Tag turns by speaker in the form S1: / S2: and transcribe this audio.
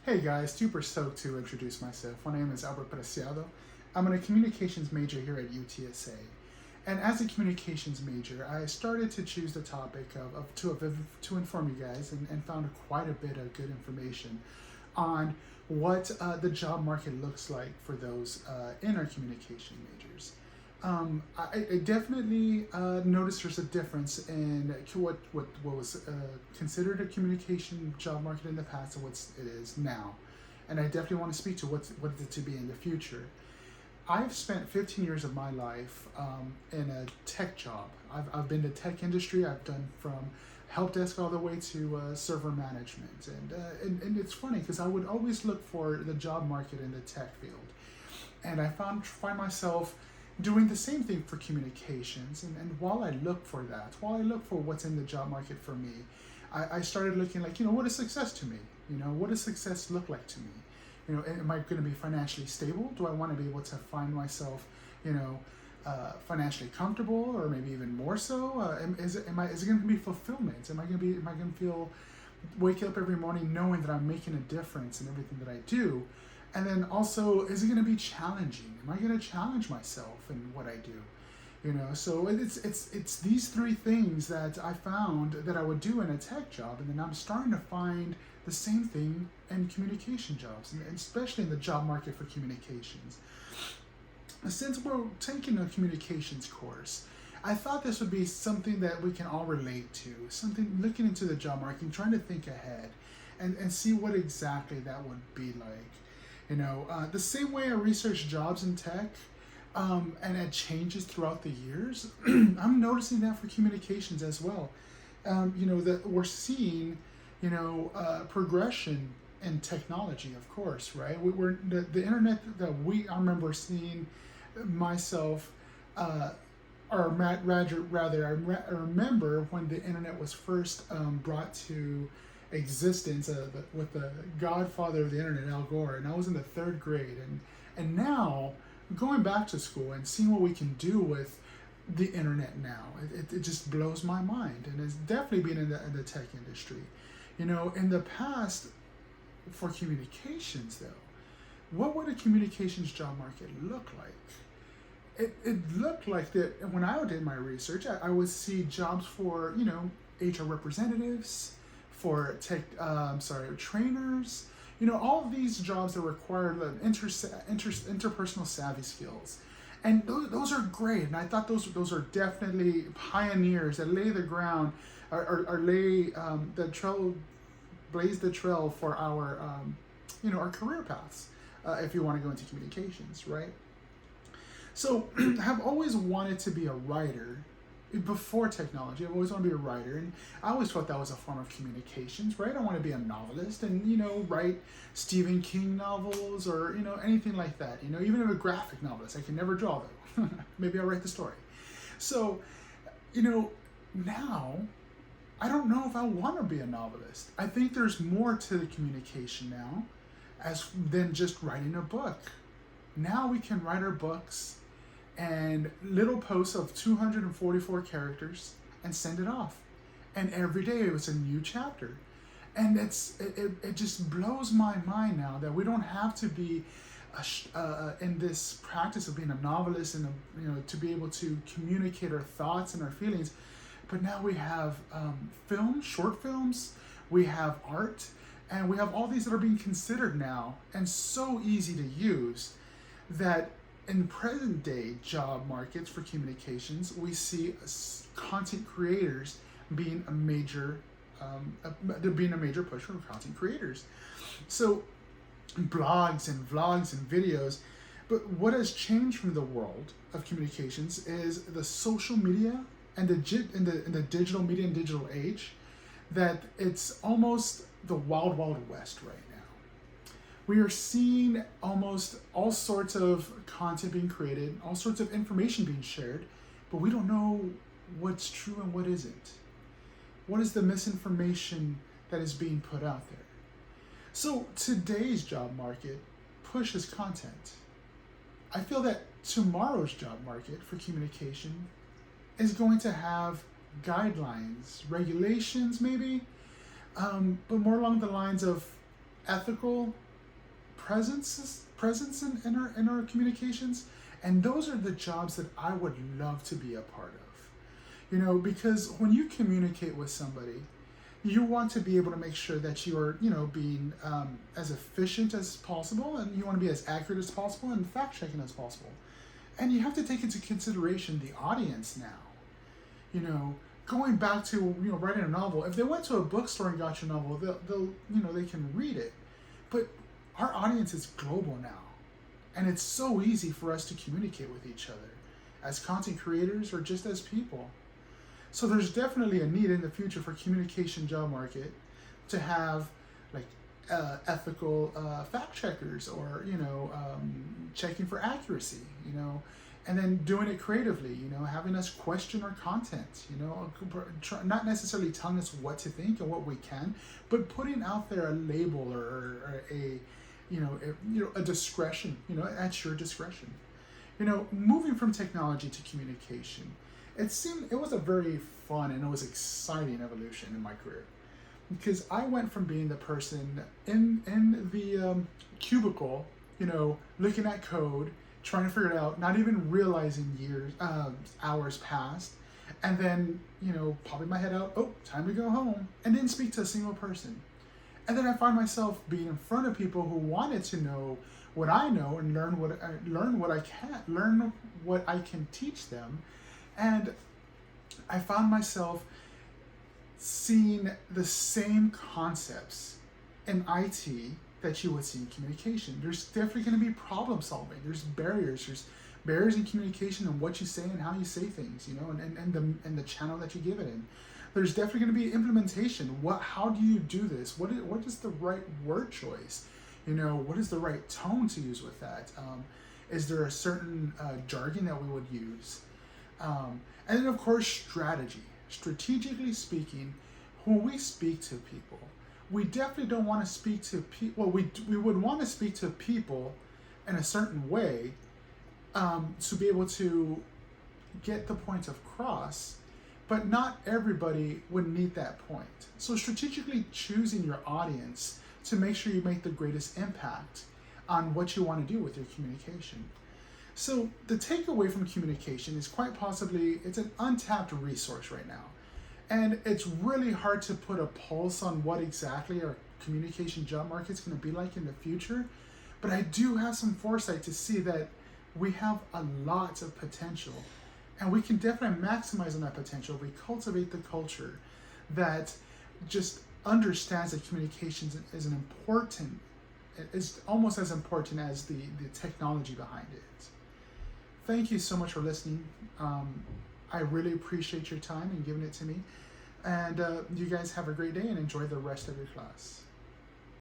S1: Hey guys, super stoked to introduce myself. My name is Albert Preciado. I'm a communications major here at UTSA. And as a communications major, I started to choose the topic to inform you guys and found quite a bit of good information on what the job market looks like for those in our communication majors. I definitely noticed there's a difference in what was considered a communication job market in the past and what it is now, and I definitely want to speak to what it to be in the future. I've spent 15 years of my life in a tech job. I've been to tech industry. I've done from help desk all the way to server management, and it's funny because I would always look for the job market in the tech field, and find myself doing the same thing for communications. And while I look for that, while I look for what's in the job market for me, I started looking like, what is success to me? What does success look like to me? Am I going to be financially stable? Do I want to be able to find myself, financially comfortable, or maybe even more so? Is it going to be fulfillment? Am I going to feel wake up every morning knowing that I'm making a difference in everything that I do? And then also, is it going to be challenging? Am I going to challenge myself in what I do? So it's these three things that I found that I would do in a tech job, and then I'm starting to find the same thing in communication jobs, and especially in the job market for communications. Since we're taking a communications course, I thought this would be something that we can all relate to, something looking into the job market, trying to think ahead and see what exactly that would be like. The same way I research jobs in tech, and it changes throughout the years, I'm noticing that for communications as well. That we're seeing, progression in technology, of course, right? We're the internet that I remember seeing myself, I remember when the internet was first brought to existence with the godfather of the internet, Al Gore, and I was in the third grade, and now going back to school and seeing what we can do with the internet now, it just blows my mind, and it's definitely been in the tech industry. In the past, for communications though, what would a communications job market look like? It looked like that when I did my research, I would see jobs for HR representatives, for trainers, all of these jobs that require interpersonal savvy skills, and those are great. And I thought those are definitely pioneers that lay the ground, or lay the trail, blaze the trail for our our career paths, if you want to go into communications, right? So I've always wanted to be a writer. Before technology, I've always wanted to be a writer, and I always thought that was a form of communications, right? I want to be a novelist and write Stephen King novels, or anything like that. Even if a graphic novelist, I can never draw though. Maybe I'll write the story. So, now I don't know if I want to be a novelist. I think there's more to the communication now, than just writing a book. Now we can write our books and little posts of 244 characters and send it off. And every day it's a new chapter. And it just blows my mind now that we don't have to be in this practice of being a novelist and to be able to communicate our thoughts and our feelings. But now we have short films, we have art, and we have all these that are being considered now and so easy to use that in present day job markets for communications, we see content creators being a major push for content creators. So blogs and vlogs and videos. But what has changed from the world of communications is the social media and the digital media and digital age, that it's almost the wild, wild west right now. We are seeing almost all sorts of content being created, all sorts of information being shared, but we don't know what's true and what isn't. What is the misinformation that is being put out there? So today's job market pushes content. I feel that tomorrow's job market for communication is going to have guidelines, regulations maybe, but more along the lines of ethical presence in our communications. And those are the jobs that I would love to be a part of. Because when you communicate with somebody, you want to be able to make sure that you are, being as efficient as possible, and you want to be as accurate as possible and fact checking as possible. And you have to take into consideration the audience now. Going back to writing a novel, if they went to a bookstore and got your novel, they'll they can read it. But our audience is global now, and it's so easy for us to communicate with each other as content creators or just as people. So there's definitely a need in the future for communication job market to have like ethical fact checkers, or checking for accuracy, and then doing it creatively, having us question our content, not necessarily telling us what to think and what we can, but putting out there a label or a a discretion, at your discretion. Moving from technology to communication, it was a very fun and it was exciting evolution in my career, because I went from being the person in the cubicle, looking at code, trying to figure it out, not even realizing hours passed, and then popping my head out, oh, time to go home, and didn't speak to a single person. And then I find myself being in front of people who wanted to know what I know and learn what I can teach them. And I found myself seeing the same concepts in IT that you would see in communication. There's definitely going to be problem solving. There's barriers in communication and what you say and how you say things, and the channel that you give it in. There's definitely going to be implementation. How do you do this? What is the right word choice? What is the right tone to use with that? Is there a certain jargon that we would use? And then, of course, strategy. Strategically speaking, when we speak to people, we definitely don't want to speak to people. Well, we would want to speak to people in a certain way to be able to get the point across, but not everybody would need that point. So strategically choosing your audience to make sure you make the greatest impact on what you want to do with your communication. So the takeaway from communication is quite possibly it's an untapped resource right now. And it's really hard to put a pulse on what exactly our communication job market is going to be like in the future. But I do have some foresight to see that we have a lot of potential. And we can definitely maximize on that potential if we cultivate the culture that just understands that communications is almost as important as the technology behind it. Thank you so much for listening. I really appreciate your time and giving it to me. And you guys have a great day and enjoy the rest of your class.